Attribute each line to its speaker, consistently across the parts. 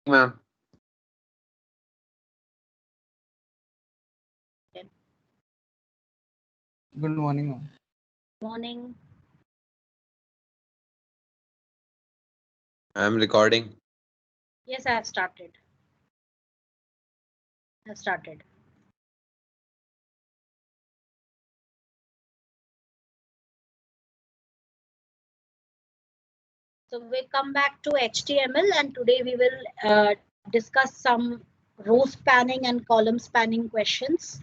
Speaker 1: Ma'am.
Speaker 2: Good morning, ma'am.
Speaker 3: Morning.
Speaker 1: I'm recording.
Speaker 3: Yes, I have started. I've started. So we come back to HTML, and today we will discuss some row spanning and column spanning questions.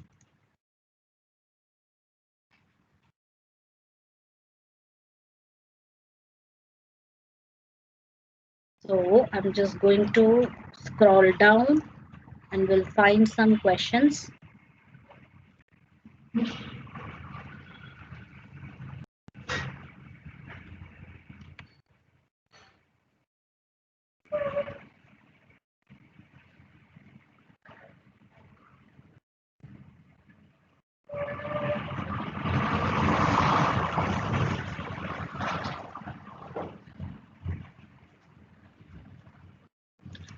Speaker 3: So I'm just going to scroll down and we'll find some questions.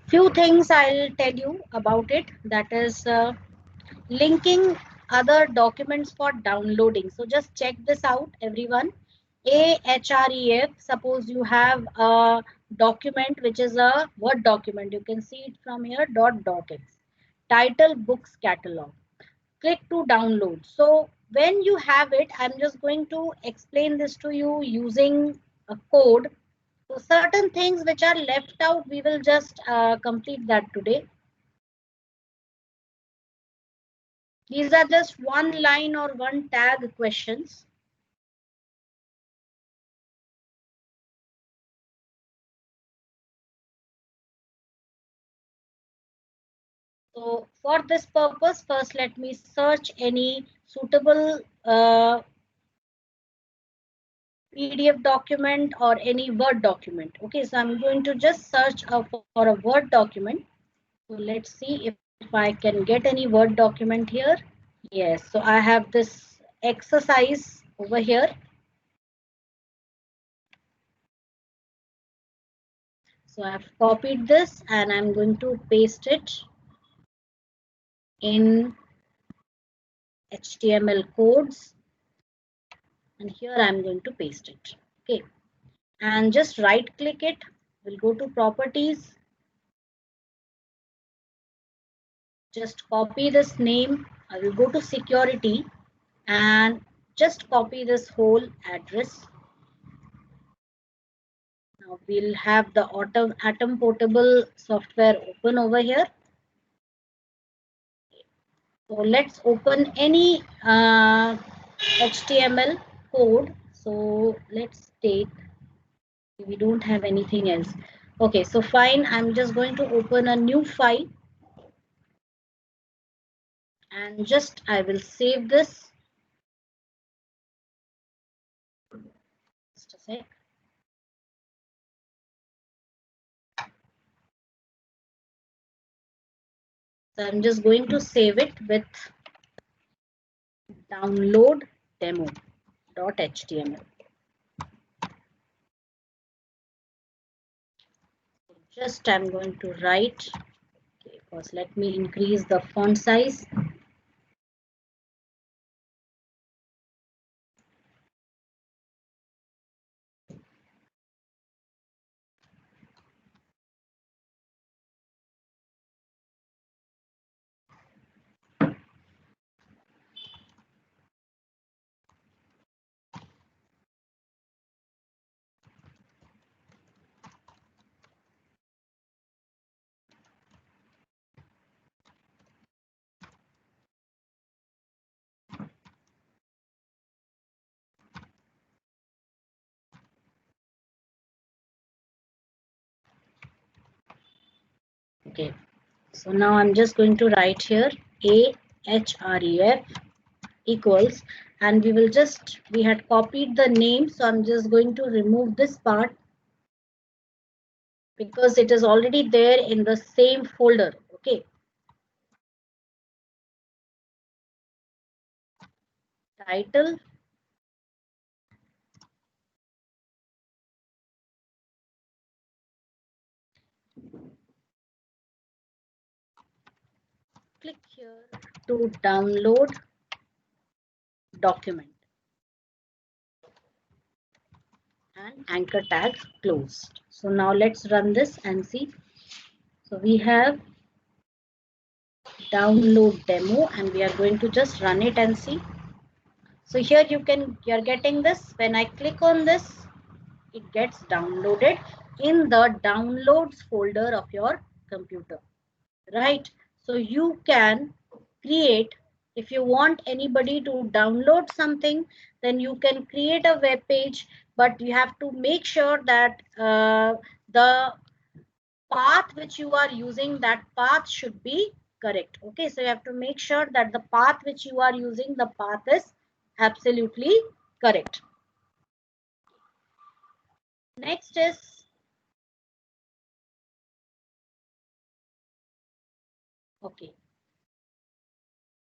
Speaker 3: Few things I'll tell you about it, that is linking other documents for downloading. So just check this out, everyone. AHREF, suppose you have a document which is a Word document. You can see it from here, .docx. Title books catalog. Click to download. So when you have it, I'm just going to explain this to you using a code. So certain things which are left out, we will just complete that today. These are just one line or one tag questions. So for this purpose, first let me search any suitable PDF document or any Word document. Okay, so I'm going to just search for a Word document. So let's see if I can get any Word document here. Yes, so I have this exercise over here. So I've copied this and I'm going to paste it in HTML codes. And here I'm going to paste it. Okay, and just right click it. We'll go to properties. Just copy this name. I will go to security and just copy this whole address. Now we'll have the Atom Portable software open over here. So let's open any HTML code. So let's take, we don't have anything else. Okay, so fine. I'm just going to open a new file. And just I will save this. Just a sec. So I'm just going to save it with download demo.html. Just I'm going to write. Okay, first let me increase the font size. Okay, so now I'm just going to write here AHREF equals, and we will just, we had copied the name, so I'm just going to remove this part because it is already there in the same folder. Okay, title, click here to download document and anchor tag closed. So now let's run this and see. So we have download demo and we are going to just run it and see. So here you're getting this. When I click on this, it gets downloaded in the downloads folder of your computer, right? So you can create, if you want anybody to download something, then you can create a web page, but you have to make sure that the path which you are using, that path should be correct. Okay, so you have to make sure that the path which you are using, the path is absolutely correct. Next is, okay,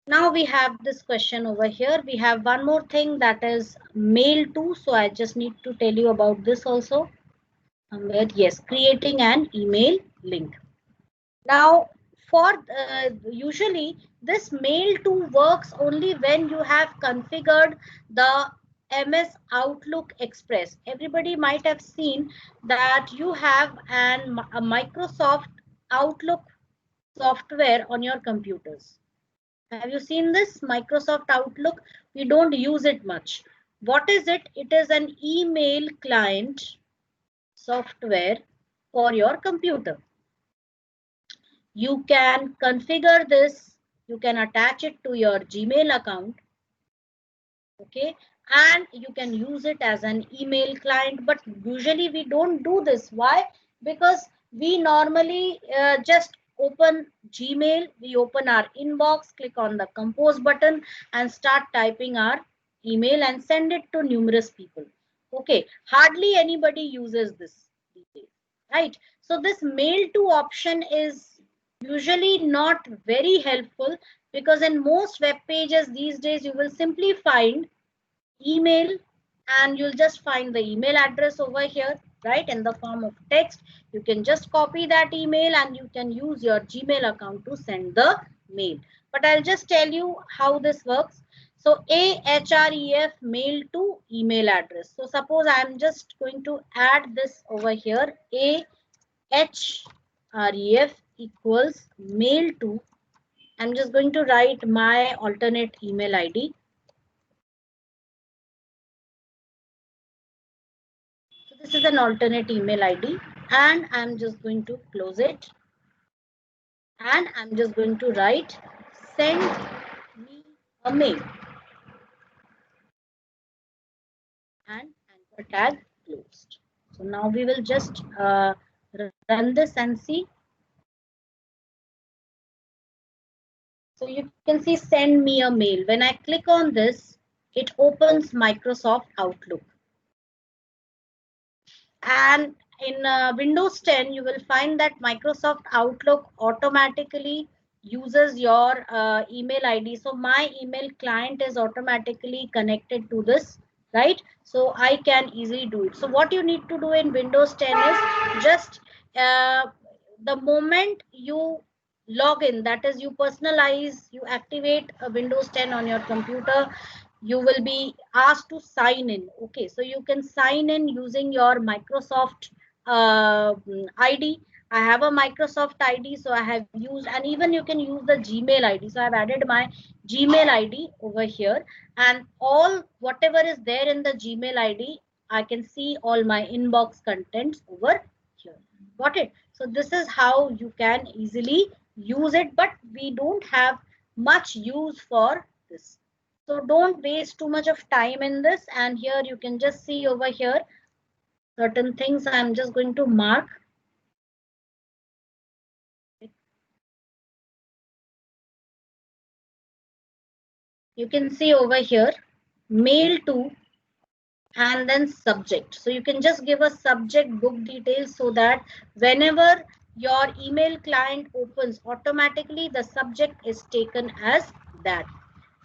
Speaker 3: now we have this question over here. We have one more thing, that is mail to. So I just need to tell you about this also. Yes, creating an email link. Now, for usually this mail to works only when you have configured the MS Outlook Express. Everybody might have seen that you have a Microsoft Outlook software on your computers. Have you seen this Microsoft Outlook? We don't use it much. What is it? It is an email client software for your computer. You can configure this. You can attach it to your Gmail account. Okay. And you can use it as an email client. But usually we don't do this. Why? Because we normally just open Gmail, we open our inbox, click on the compose button and start typing our email and send it to numerous people. Okay, hardly anybody uses this detail, right? So this mail to option is usually not very helpful, because in most web pages these days you will simply find email and you'll just find the email address over here, right, in the form of text. You can just copy that email and you can use your Gmail account to send the mail. But I'll just tell you how this works. So ahref mail to email address. So suppose I'm just going to add this over here, ahref equals mail to, I'm just going to write my alternate email ID. So this is an alternate email ID and I'm just going to close it and I'm just going to write send me a mail and anchor tag closed. So now we will just run this and see. So you can see send me a mail. When I click on this, it opens Microsoft Outlook. And in Windows 10, you will find that Microsoft Outlook automatically uses your email ID. So my email client is automatically connected to this, right? So I can easily do it. So what you need to do in Windows 10 is just the moment you log in, that is you personalize, you activate a Windows 10 on your computer, you will be asked to sign in. Okay, so you can sign in using your Microsoft ID. I have a Microsoft ID, so I have used, and even you can use the Gmail ID. So I've added my Gmail ID over here, and all whatever is there in the Gmail ID, I can see all my inbox contents over here. Got it? So this is how you can easily use it, but we don't have much use for this. So don't waste too much of time in this. And here you can just see over here certain things I'm just going to mark. You can see over here mail to and then subject. So you can just give a subject book details so that whenever your email client opens, automatically the subject is taken as that.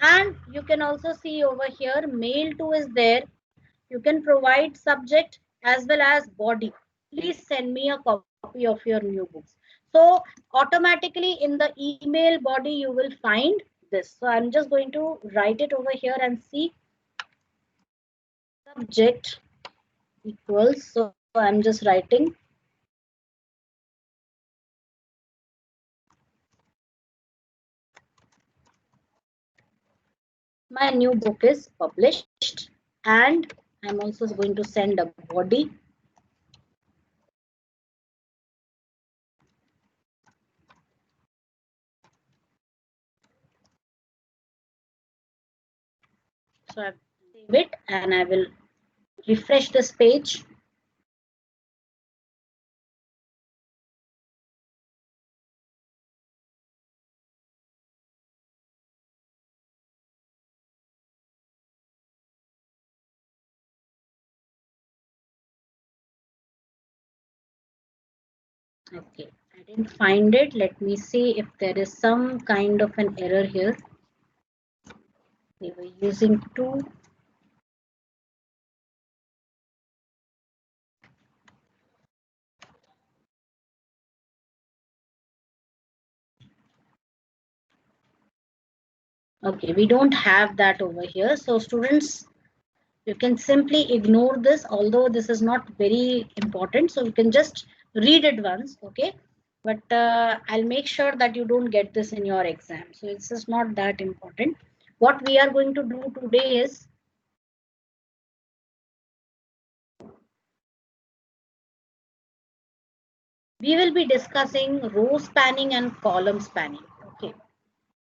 Speaker 3: And you can also see over here mail to is there. You can provide subject as well as body. Please send me a copy of your new books. So automatically in the email body, you will find this. So I'm just going to write it over here and see subject equals. So I'm just writing my new book is published, and I'm also going to send a body. So I save it and I will refresh this page. Okay, I didn't find it. Let me see if there is some kind of an error here. We were using two. Okay, we don't have that over here. So students, you can simply ignore this, although this is not very important. So you can just read it once, okay? But I'll make sure that you don't get this in your exam. So it's just not that important. What we are going to do today is we will be discussing row spanning and column spanning. Okay.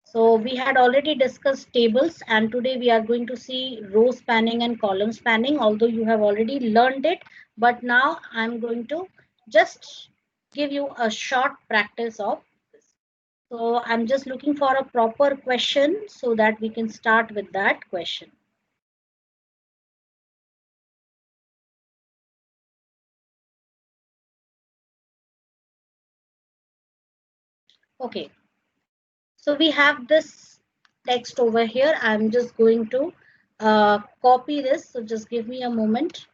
Speaker 3: So we had already discussed tables, and today we are going to see row spanning and column spanning, although you have already learned it. But now I'm going to just give you a short practice of this. So I'm just looking for a proper question so that we can start with that question. Okay, so we have this text over here. I'm just going to copy this. So just give me a moment.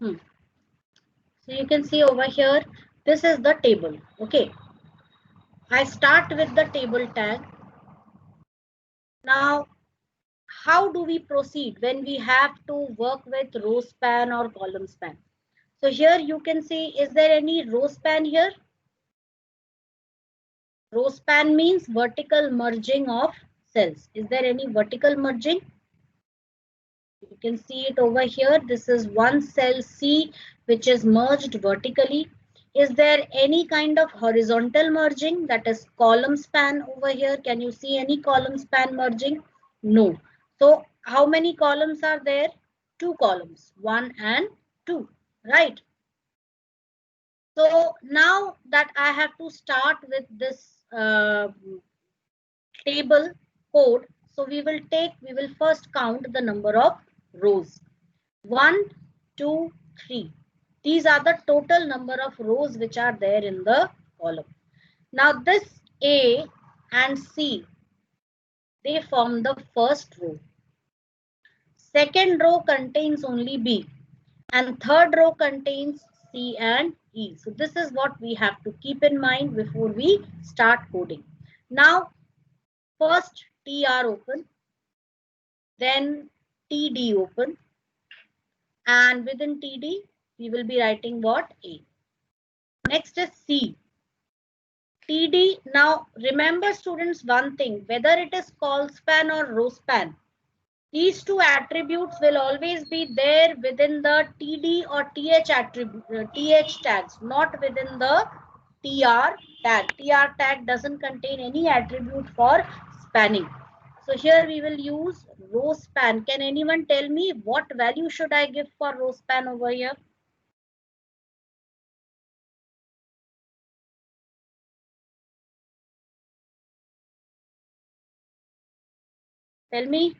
Speaker 3: Hmm. So you can see over here, this is the table. Okay. I start with the table tag. Now, how do we proceed when we have to work with row span or column span? So here you can see, is there any row span here? Row span means vertical merging of cells. Is there any vertical merging? You can see it over here. This is one cell C which is merged vertically. Is there any kind of horizontal merging, that is column span over here? Can you see any column span merging? No. So how many columns are there? Two columns, 1 and 2, right? So now that I have to start with this table code, so we will first count the number of rows. 1, 2, 3. These are the total number of rows which are there in the column. Now this A and C, they form the first row. Second row contains only B, and third row contains C and E. So this is what we have to keep in mind before we start coding. Now first TR open, then TD open, and within TD we will be writing what? A. Next is C. TD, now remember students one thing, whether it is call span or row span, These two attributes will always be there within the TD or TH TH tags, not within the TR tag. TR tag doesn't contain any attribute for spanning. So here we will use row span. Can anyone tell me what value should I give for row span over here? Tell me.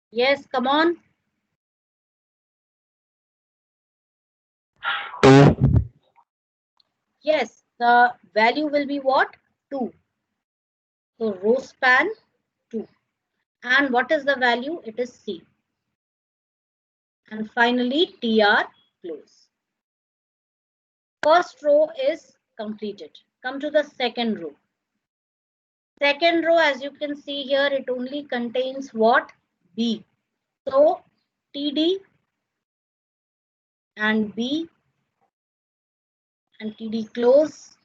Speaker 3: Yes, come on.
Speaker 1: 2.
Speaker 3: Yes, the value will be what? 2. So row span 2. And what is the value? It is C. And finally TR close. First row is completed. Come to the second row. Second row, as you can see here, it only contains what? B. So TD and B and TD close,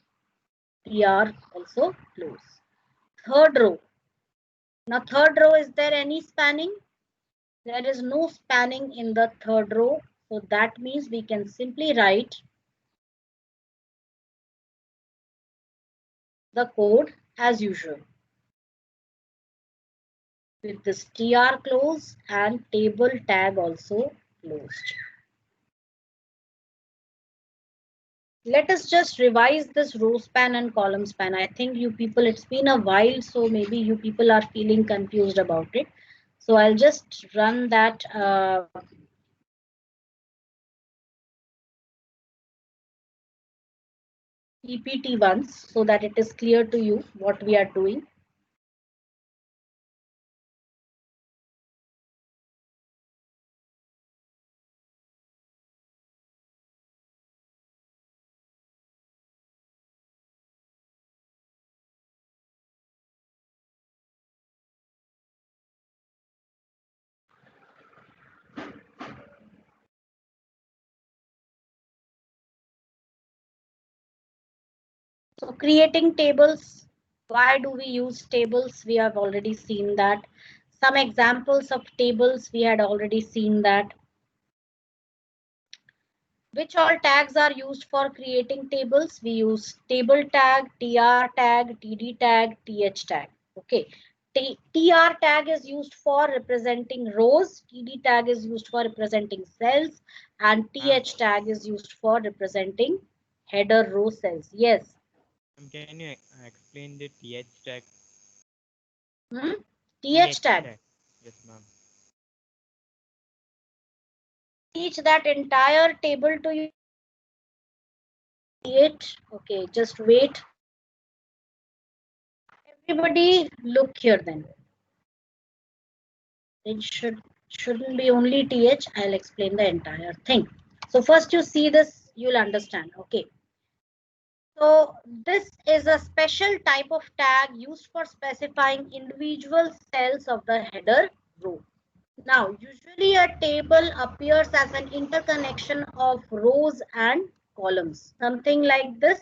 Speaker 3: TR also close. Third row. Now third row, is there any spanning? There is no spanning in the third row. So that means we can simply write the code as usual with this TR close and table tag also closed. Let us just revise this row span and column span. I think you people, it's been a while, so maybe you people are feeling confused about it. So I'll just run that PPT once so that it is clear to you what we are doing. So creating tables, why do we use tables? We have already seen that. Some examples of tables, we had already seen that. Which all tags are used for creating tables? We use table tag, tr tag, td tag, th tag. Okay. TR tag is used for representing rows, TD tag is used for representing cells, and TH tag is used for representing header row cells. Yes.
Speaker 1: Can you explain the TH tag?
Speaker 3: Hmm? TH tag.
Speaker 1: Yes, ma'am.
Speaker 3: Teach that entire table to you. Okay, just wait. Everybody look here then. It shouldn't be only TH. I'll explain the entire thing. So first you see this, you'll understand. Okay. So this is a special type of tag used for specifying individual cells of the header row. Now, usually a table appears as an interconnection of rows and columns. Something like this,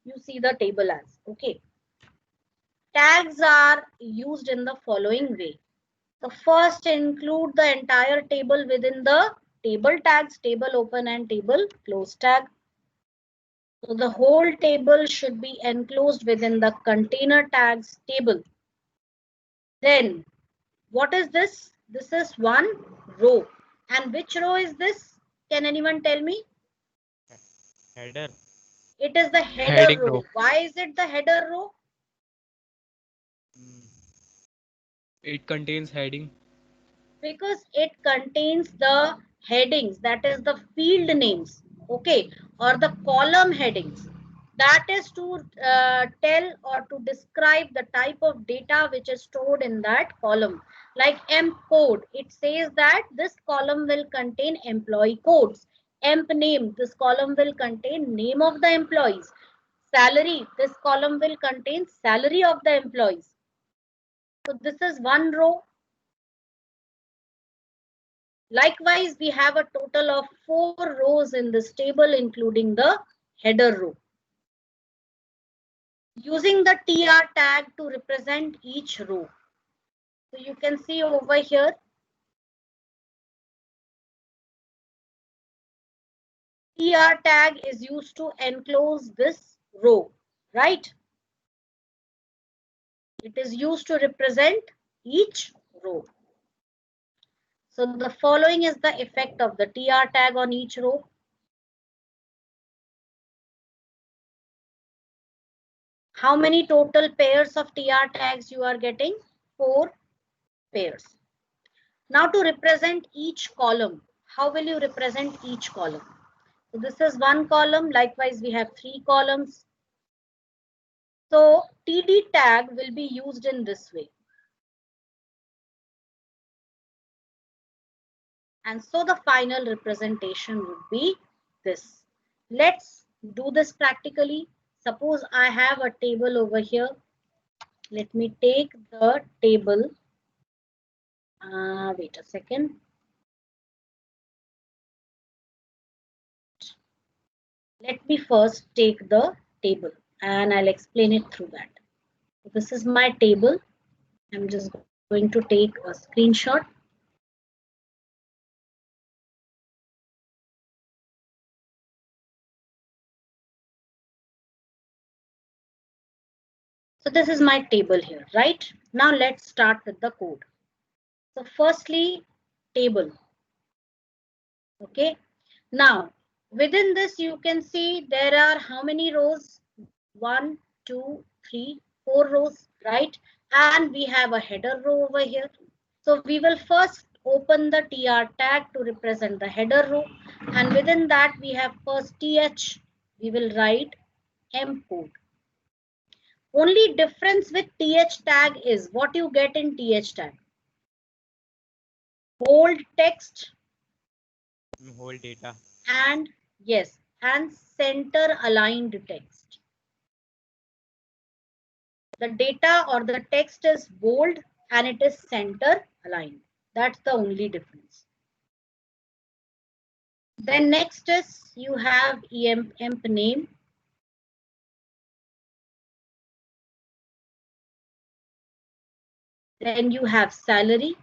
Speaker 3: you see the table as. Okay. Tags are used in the following way. So first include the entire table within the table tags, table open and table close tag. So the whole table should be enclosed within the container tags table. Then what is this? This is one row. And which row is this? Can anyone tell me?
Speaker 1: Header.
Speaker 3: It is the header
Speaker 2: Heading
Speaker 3: row.
Speaker 2: row.
Speaker 3: Why is it the header row?
Speaker 1: Mm.
Speaker 2: It contains heading.
Speaker 3: Because it contains the headings, that is the field names, okay, or the column headings. That is to tell or to describe the type of data which is stored in that column. Like emp code, it says that this column will contain employee codes. Emp name, this column will contain name of the employees. Salary, this column will contain salary of the employees. So this is one row. Likewise, we have a total of 4 rows in this table, including the header row. Using the TR tag to represent each row. So you can see over here, TR tag is used to enclose this row, right? It is used to represent each row. So the following is the effect of the TR tag on each row. How many total pairs of TR tags you are getting? 4 pairs. Now to represent each column, how will you represent each column? So this is one column. Likewise, we have 3 columns. So TD tag will be used in this way. And so the final representation would be this. Let's do this practically. Suppose I have a table over here. Let me take the table. Wait a second. Let me first take the table and I'll explain it through that. So this is my table. I'm just going to take a screenshot. So this is my table here, right? Now let's start with the code. So firstly, table. Okay. Now within this, you can see there are how many rows? 1, 2, 3, 4 rows, right? And we have a header row over here. So we will first open the TR tag to represent the header row. And within that, we have first TH. We will write M code. Only difference with TH tag is what you get in TH tag. Bold text.
Speaker 1: Whole data.
Speaker 3: And yes, and center aligned text. The data or the text is bold and it is center aligned. That's the only difference. Then next is you have emp name. Then you have salary.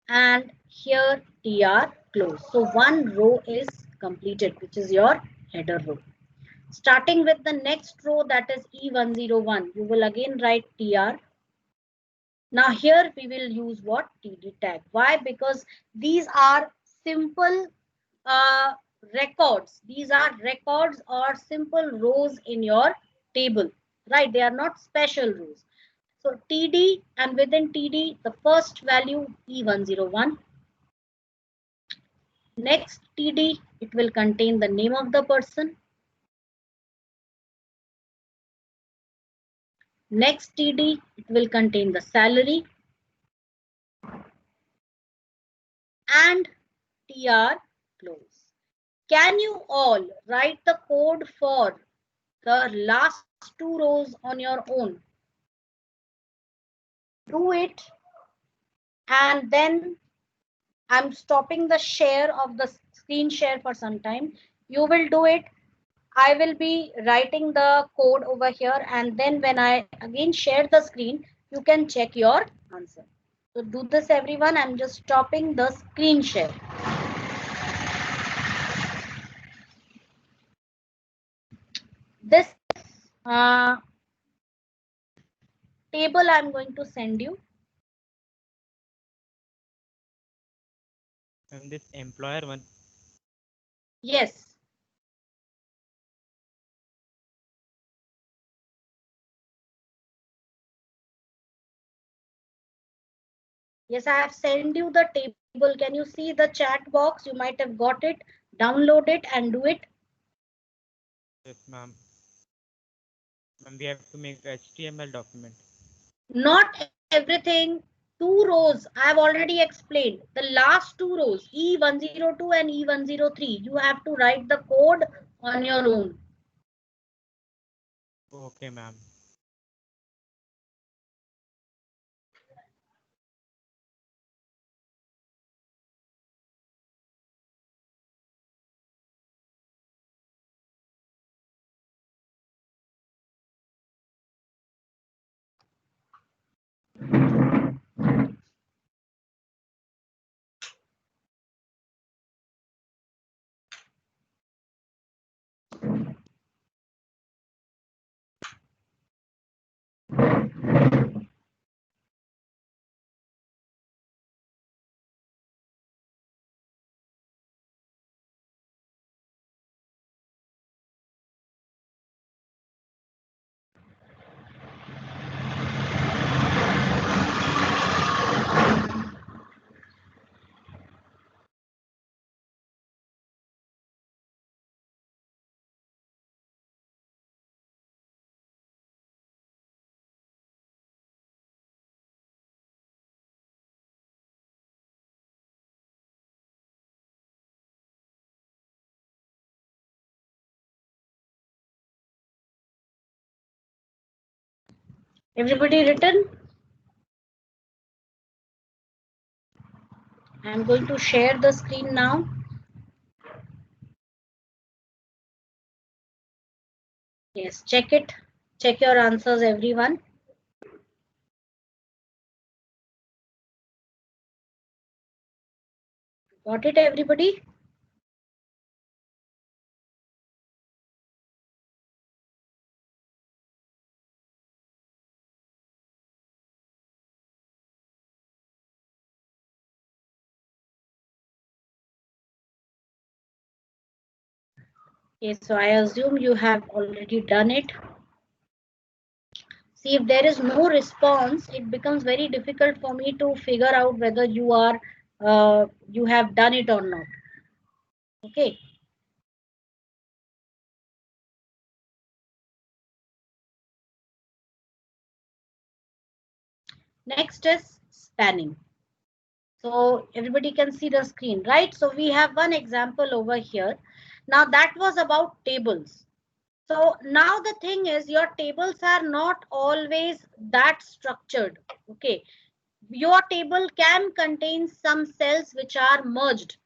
Speaker 3: And here TR close. So one row is completed, which is your header row. Starting with the next row, that is E101, you will again write TR. Now here we will use what? TD tag. Why? Because these are simple records. These are records or simple rows in your table, right? They are not special rows. So TD, and within TD, the first value E101. Next TD, it will contain the name of the person. Next TD, it will contain the salary. And TR close. Can you all write the code for the last 2 rows on your own? Do it. And then I'm stopping the share of the screen share for some time. You will do it. I will be writing the code over here, and then when I again share the screen, you can check your answer. So do this everyone. I'm just stopping the screen share. This table I'm going to send you.
Speaker 1: And this employer one.
Speaker 3: Yes. Yes, I have sent you the table. Can you see the chat box? You might have got it. Download it and do it.
Speaker 1: Yes, ma'am. Ma'am, we have to make HTML document.
Speaker 3: Not everything. 2 rows. I have already explained. The last 2 rows, E102 and E103. You have to write the code on your own.
Speaker 1: Okay, ma'am.
Speaker 3: Everybody written? I'm going to share the screen now. Yes, check it. Check your answers, everyone. Got it, everybody? Okay, so I assume you have already done it. See, if there is no response, it becomes very difficult for me to figure out whether you have done it or not. Okay. Next is spanning. So everybody can see the screen, right? So we have one example over here. Now that was about tables. So now the thing is, your tables are not always that structured. Okay. Your table can contain some cells which are merged.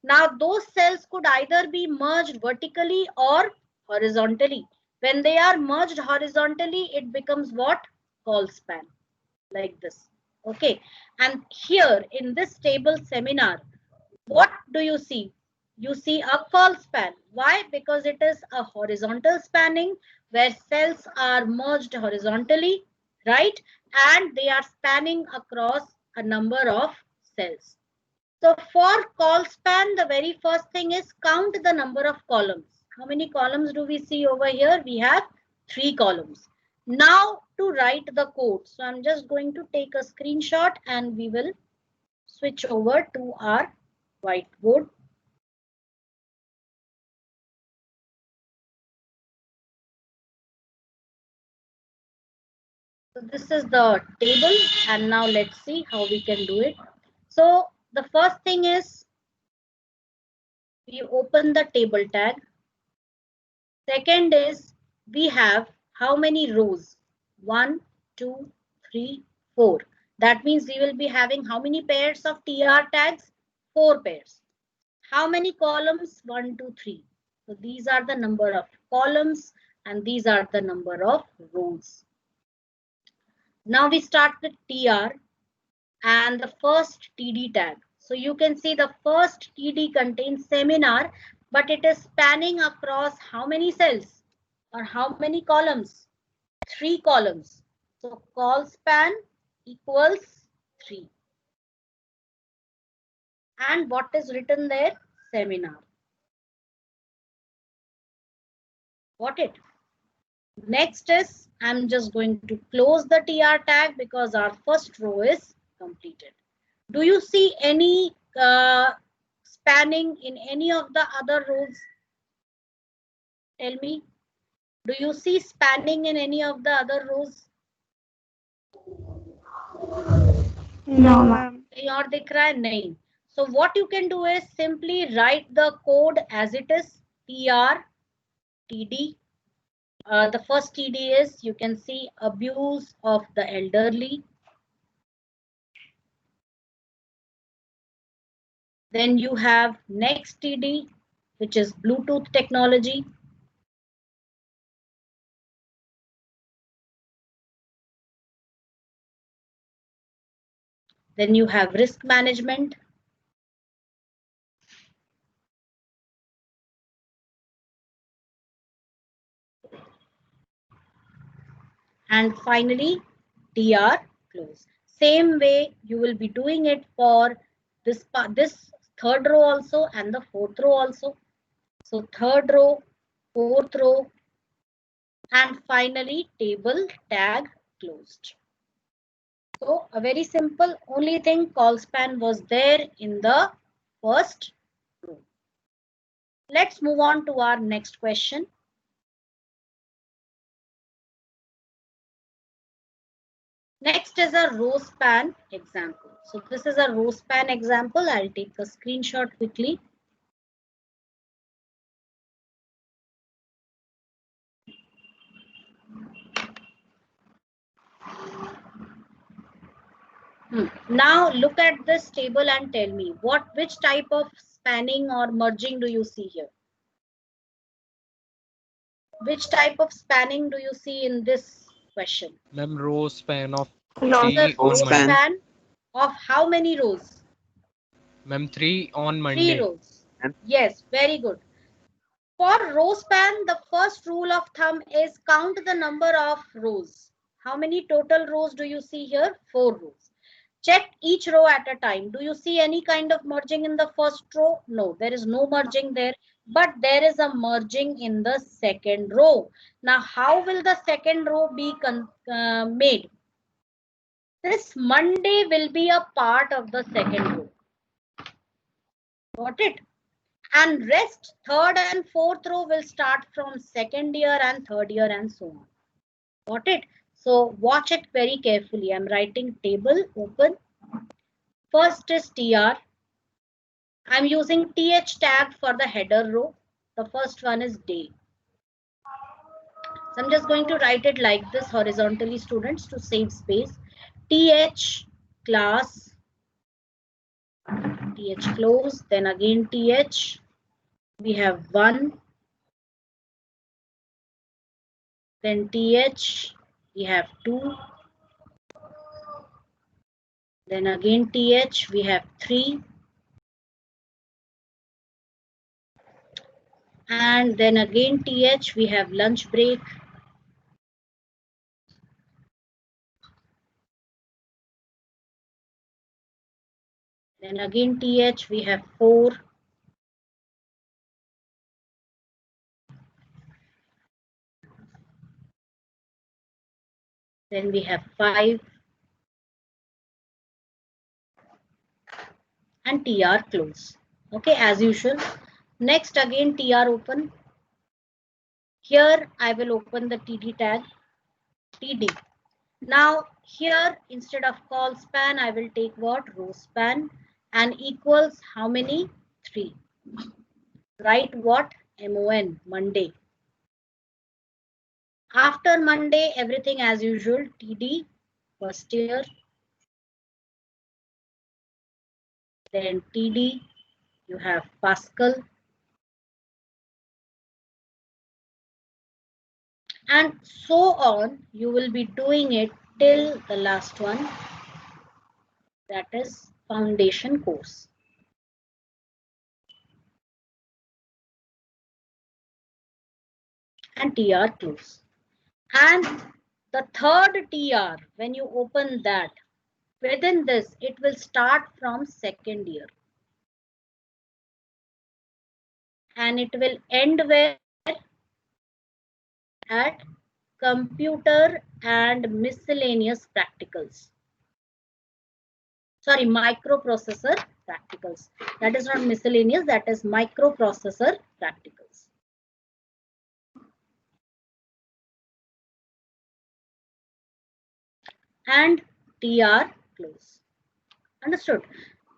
Speaker 3: Now those cells could either be merged vertically or horizontally. When they are merged horizontally, it becomes what? Call span, like this. Okay. And here in this table seminar, what do you see? You see a call span. Why? Because it is a horizontal spanning where cells are merged horizontally, right? And they are spanning across a number of cells. So for call span, the very first thing is count the number of columns. How many columns do we see over here? We have 3 columns. Now to write the code. So I'm just going to take a screenshot and we will switch over to our whiteboard. So this is the table and now let's see how we can do it. So the first thing is we open the table tag. Second is we have how many rows? 1, 2, 3, 4. That means we will be having how many pairs of TR tags? 4 pairs. How many columns? 1, 2, 3. So these are the number of columns and these are the number of rows. Now we start with TR and the first TD tag. So you can see the first TD contains seminar, but it is spanning across how many cells or how many columns? 3 columns. So call span equals 3. And what is written there? Seminar. Got it? Next is I'm just going to close the TR tag because our first row is completed. Do you see any spanning in any of the other rows? Tell me. Do you see spanning in any of the other rows?
Speaker 4: No, ma'am.
Speaker 3: Or दिख रहा है? नहीं. So what you can do is simply write the code as it is. TR, TD. The first TD is, you can see, abuse of the elderly. Then you have next TD, which is Bluetooth technology. Then you have risk management. And finally, TR close. Same way you will be doing it for this third row also and the fourth row also. So third row, fourth row, and finally table tag closed. So a very simple, only thing call span was there in the first row. Let's move on to our next question. Next is a row span example. So this is a row span example. I'll take a screenshot quickly. Now look at this table and tell me which type of spanning or merging do you see here? Which type of spanning do you see in this question?
Speaker 2: Ma'am, row span of
Speaker 4: Row
Speaker 3: The
Speaker 2: 3
Speaker 3: row
Speaker 2: on Monday.
Speaker 4: span.
Speaker 3: span of how many rows?
Speaker 2: Ma'am, 3 on
Speaker 3: 3
Speaker 2: Monday.
Speaker 3: rows. Yes, very good. For row span, the first rule of thumb is count the number of rows. How many total rows do you see here? 4 rows. Check each row at a time. Do you see any kind of merging in the first row? No, there is no merging there, but there is a merging in the second row. Now, how will the second row be made? This Monday will be a part of the second row. Got it? And rest third and fourth row will start from second year and third year and so on. Got it? So watch it very carefully. I'm writing table open. First is TR. I'm using TH tag for the header row. The first one is day. So I'm just going to write it like this horizontally, students, to save space. TH class, TH close, then again TH. We have 1, then TH, we have 2, then again TH, we have 3, and then again TH, we have lunch break. Then again TH, we have 4. Then we have 5. And TR close. Okay, as usual. Next again TR open. Here I will open the TD tag, TD. Now here instead of call span, I will take what? Row span, and equals how many? 3. Write what? MON, Monday. After Monday, everything as usual, TD, first year. Then TD, you have Pascal. And so on, you will be doing it till the last one, that is foundation course. And TR close. And the third TR, when you open that, within this, it will start from second year. And it will end where? At computer and miscellaneous practicals. Sorry, microprocessor practicals. That is not miscellaneous, that is microprocessor practicals. And TR close. Understood?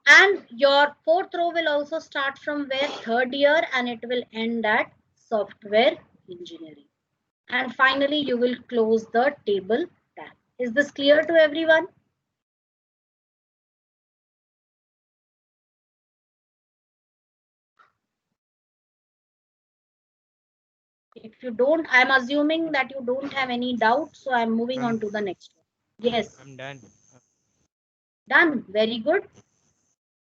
Speaker 3: And your fourth row will also start from where? Third year, and it will end at software engineering. And finally, you will close the table tab. Is this clear to everyone? If you don't, I'm assuming that you don't have any doubt, so I'm moving on to the next one. Yes.
Speaker 1: I'm done.
Speaker 3: Done. Very good.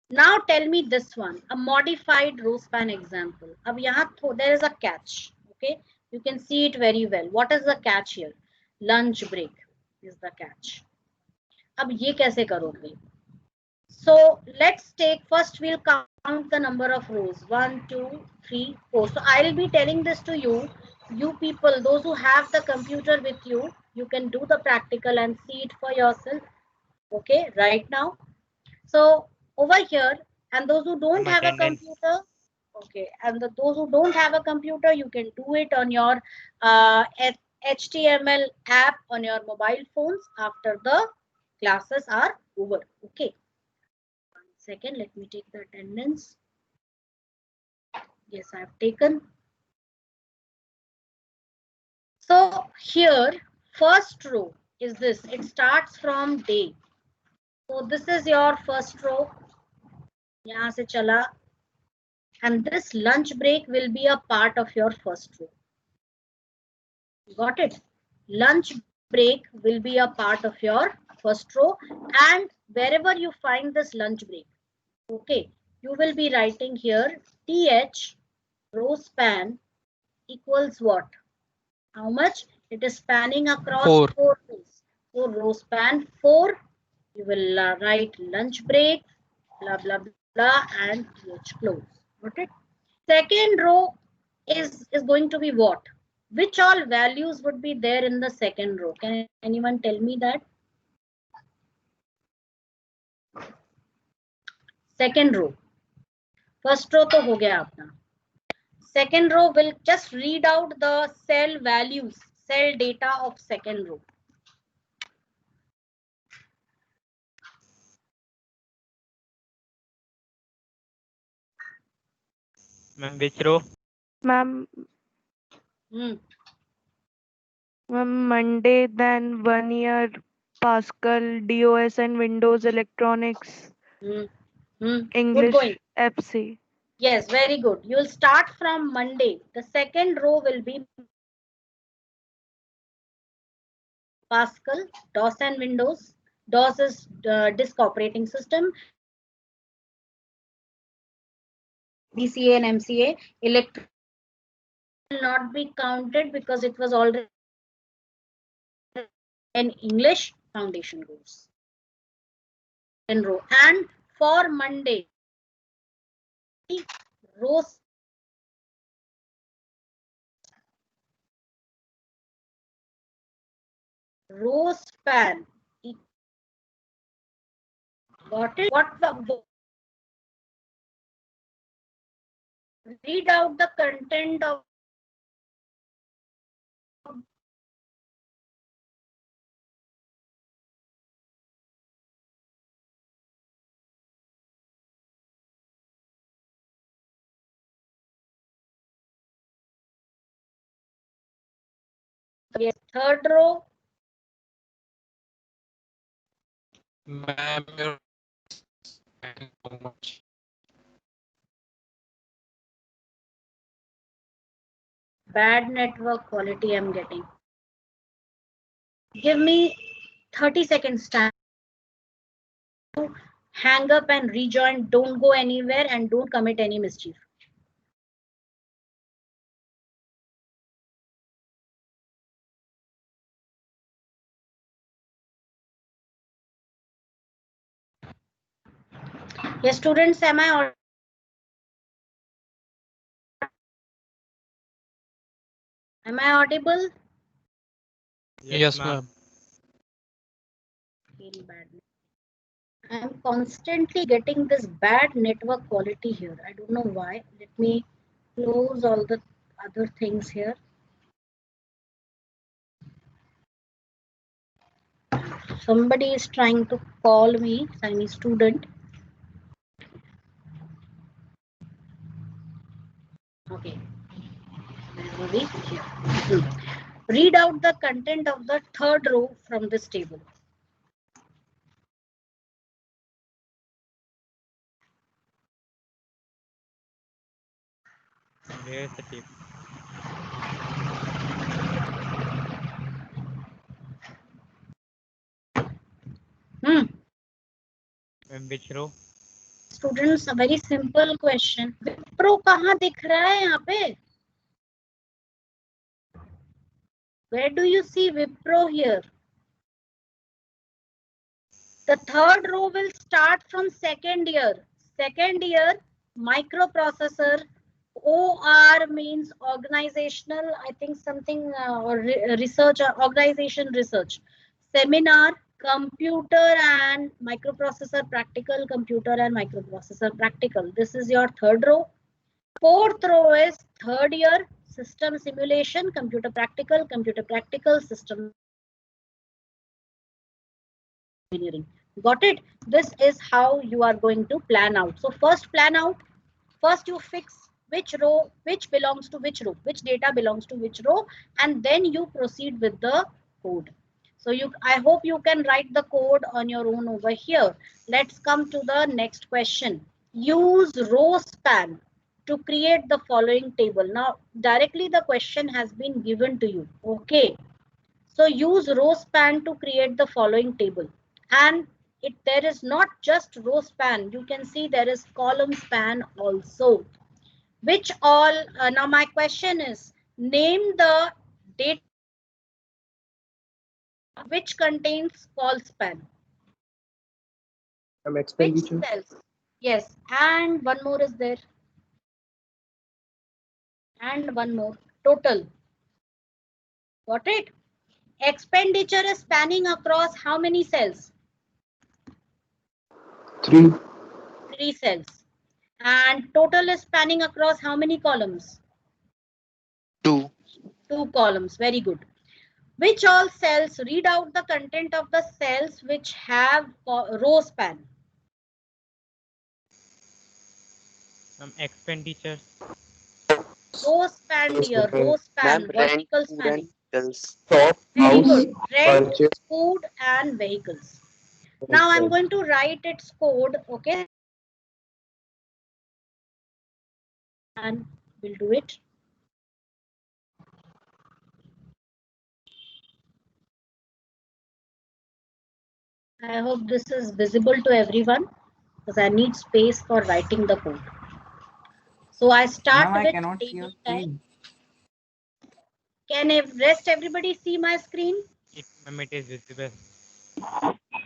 Speaker 3: Now tell me this one, a modified row span example. Ab yahan there is a catch. Okay, you can see it very well. What is the catch here? Lunch break is the catch. Ab ye kaise karoge? So let's take first, we'll count the number of rows. 1, 2, 3, 4. So I'll be telling this to you. You people, those who have the computer with you, you can do the practical and see it for yourself. Okay, right now. So over here, and those who don't have a computer, okay, and those who don't have a computer, you can do it on your HTML app on your mobile phones after the classes are over. Okay. Second, let me take the attendance. Yes, I have taken. So here, first row is this. It starts from day. So this is your first row. यहाँ से चला. And this lunch break will be a part of your first row. Got it? Lunch break will be a part of your first row, and wherever you find this lunch break, okay, you will be writing here TH row span equals what? How much? It is spanning across
Speaker 2: 4.
Speaker 3: 4 rows. So row span 4, you will write lunch break, blah, blah, blah, and TH close. Got it? Second row is going to be what? Which all values would be there in the second row? Can anyone tell me that? Second row. First row to ho gaya apna. Second row will just read out the cell values, cell data of second row.
Speaker 1: Ma'am, which row?
Speaker 4: Ma'am,
Speaker 3: Hmm.
Speaker 4: ma'am, Monday, then 1 year, Pascal, DOS and Windows Electronics,
Speaker 3: Hmm. Good
Speaker 4: English,
Speaker 3: going.
Speaker 4: FC.
Speaker 3: Yes, very good. You will start from Monday. The second row will be Pascal, DOS and Windows. DOS is disk operating system. DCA and MCA. Electric will not be counted because it was already an English foundation course. And row. And for Monday, rows row span. Got it? Read out the content of third row.
Speaker 2: Ma'am, you're so much.
Speaker 3: Bad network quality I'm getting. Give me 30 seconds time to hang up and rejoin. Don't go anywhere and don't commit any mischief. Yes, students, am I audible?
Speaker 2: Yes, ma'am.
Speaker 3: Very bad. I'm constantly getting this bad network quality here. I don't know why. Let me close all the other things here. Somebody is trying to call me, Chinese student. Okay. Where were we? Here. Read out the content of the third row from this table.
Speaker 1: Where is the tip? Ma'am, which row?
Speaker 3: Students, a very simple question. Wipro कहाँ दिख रहा है यहाँ पे? Where do you see Wipro here? The third row will start from second year. Second year, microprocessor. OR means organizational, I think something or research or organization research. Seminar, computer and microprocessor practical, computer and microprocessor practical. This is your third row. Fourth row is third year, system simulation, computer practical, system engineering. Got it? This is how you are going to plan out. So first plan out. First you fix which row, which belongs to which row, which data belongs to which row, and then you proceed with the code. So I hope you can write the code on your own over here. Let's come to the next question. Use row span to create the following table. Now, directly the question has been given to you. Okay. So use row span to create the following table. And there is not just row span. You can see there is column span also. Which all, now my question is, name the data which contains call span. Which
Speaker 5: Expenditure.
Speaker 3: cells? Yes, and one more is there. And one more. Total. Got it? Expenditure is spanning across how many cells?
Speaker 5: 3.
Speaker 3: 3 cells. And total is spanning across how many columns?
Speaker 2: 2.
Speaker 3: 2 columns. Very good. Which all cells? Read out the content of the cells which have row span.
Speaker 1: Expenditure.
Speaker 3: Row span, dear. Row span.
Speaker 6: Ma'am, rent,
Speaker 3: Vertical
Speaker 6: food
Speaker 3: spanning.
Speaker 6: and bills.
Speaker 5: Shop,
Speaker 3: Very
Speaker 5: house,
Speaker 3: good. Rent,
Speaker 5: purchase.
Speaker 3: food, and vehicles. Now I'm going to write its code. Okay. And we'll do it. I hope this is visible to everyone because I need space for writing the code. So I start
Speaker 7: Ma'am, I
Speaker 3: with
Speaker 7: cannot see
Speaker 3: table
Speaker 7: your
Speaker 3: tag.
Speaker 7: screen.
Speaker 3: Can everybody see my screen?
Speaker 1: It is visible.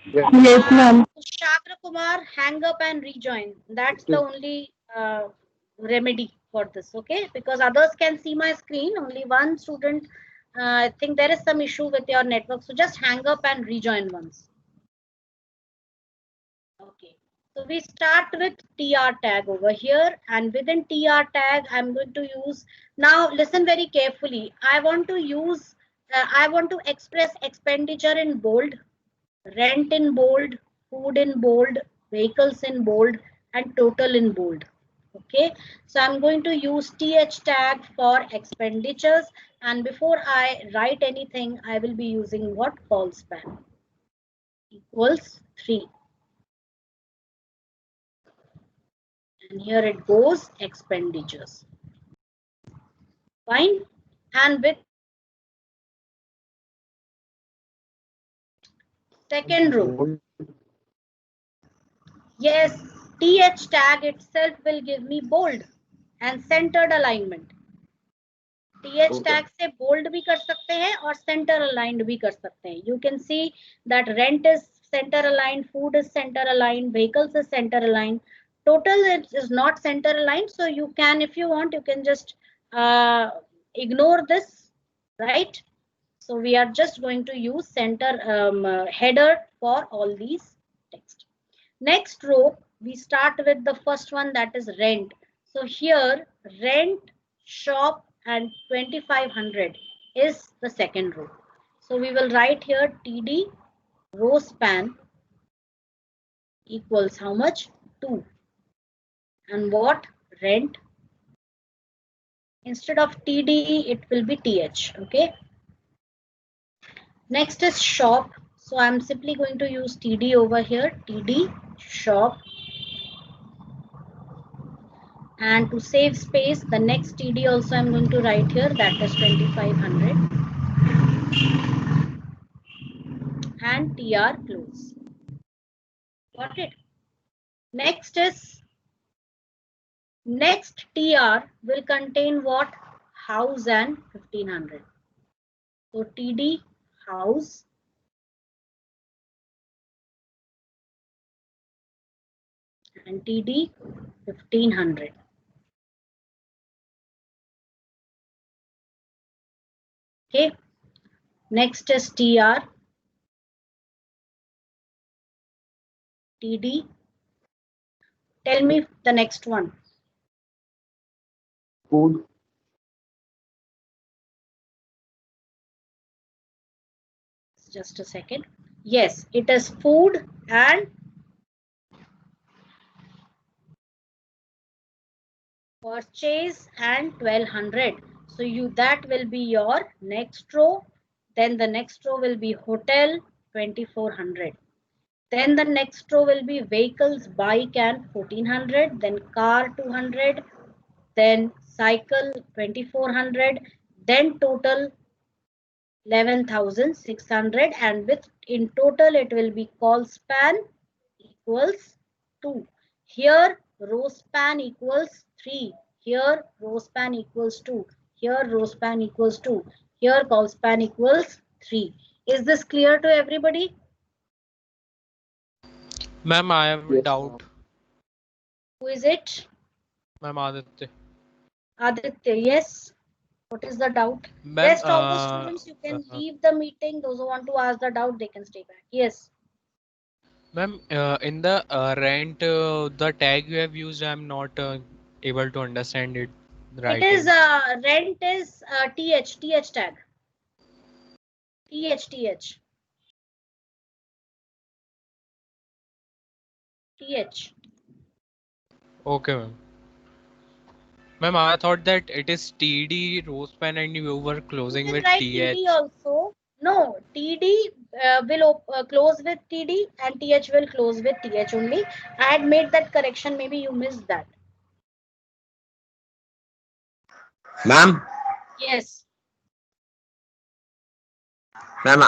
Speaker 4: Yes, ma'am.
Speaker 3: Shagra Kumar, hang up and rejoin. That's the only remedy for this, okay? Because others can see my screen. Only one student, I think there is some issue with your network. So just hang up and rejoin once. Okay. So we start with TR tag over here, and within TR tag, I'm going to use, now listen very carefully. I want to express expenditure in bold, rent in bold, food in bold, vehicles in bold, and total in bold. Okay, so I'm going to use TH tag for expenditures, and before I write anything, I will be using what? Call span equals 3. And here it goes, expenditures. Fine. And with second row, yes, TH tag itself will give me bold and centered alignment. TH tag से bold भी कर सकते हैं और center aligned भी कर सकते हैं. You can see that rent is center aligned, food is center aligned, vehicles is center aligned. Total is not center aligned, so you can, if you want, you can just ignore this, right? So we are just going to use center header for all these text. Next row, we start with the first one, that is rent. So here rent, shop, and 2500 is the second row. So we will write here TD row span equals how much? 2. And what? Rent. Instead of TD, it will be TH. Okay. Next is shop. So I'm simply going to use TD over here. TD shop. And to save space, the next TD also I'm going to write here, that is 2500. And TR close. Got it? Next TR will contain what? House and 1500. So TD house and TD 1500. Okay. Next is TR. TD. Tell me the next one.
Speaker 5: Food.
Speaker 3: Just a second. Yes, it is food and purchase and 1200. So that will be your next row. Then the next row will be hotel, 2400. Then the next row will be vehicles, bike and 1400. Then car, 200. Then cycle, 2400. Then total 11,600, and with in total it will be call span equals 2. Here row span equals 3. Here row span equals 2. Here row span equals 2. Here call span equals 3. Is this clear to everybody?
Speaker 5: Ma'am, I have a
Speaker 2: Yes,
Speaker 5: doubt.
Speaker 3: Who is it?
Speaker 5: Ma'am, Aditya.
Speaker 3: Aditya, yes. What is the doubt?
Speaker 5: Ma'am,
Speaker 3: Rest of the students, you can leave the meeting. Those who want to ask the doubt, they can stay back. Yes.
Speaker 5: ma'am, in the rent, the tag you have used, I'm not able to understand it.
Speaker 3: It is
Speaker 5: Writing.
Speaker 3: rent is th tag. th. th.
Speaker 5: Okay, ma'am. Ma'am, I thought that it is TD, row span, and you were
Speaker 3: You
Speaker 5: closing
Speaker 3: can
Speaker 5: with
Speaker 3: write
Speaker 5: TH.
Speaker 3: TD also. No, TD will close with TD and TH will close with TH only. I had made that correction. Maybe you missed that.
Speaker 6: Ma'am,
Speaker 3: Yes.
Speaker 6: ma'am,